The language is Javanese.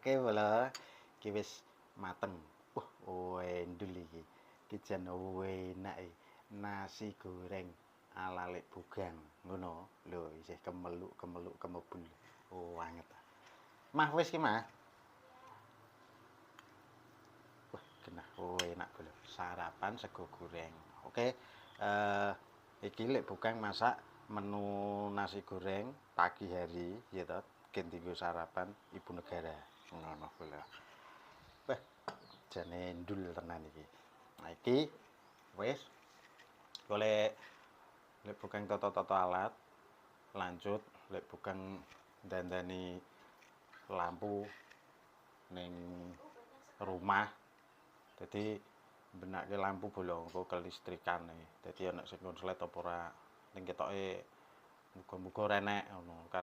Oke bola, iki wis mateng. Endul iki. Iki jan enak iki. Nasi goreng ala lek bugang, ngono. Lho, isih kemeluk kemebul. Anget. Mah wis ki, Mah. Genah. Enak bola. Sarapan sego goreng. Oke. Iki lek bugang masak menu nasi goreng pagi hari, ya toh. Gendinggo sarapan Ibu Negara. Ngono bola. Jane ndul tenan iki. Nah iki wis golek lek bukan toto-toto alat lanjut lek bukan dandani lampu ning rumah. Jadi benake lampu bolong engko kelistrikane. Dadi ana sing konslet apa ora ning ketoke muga-muga renek ngono.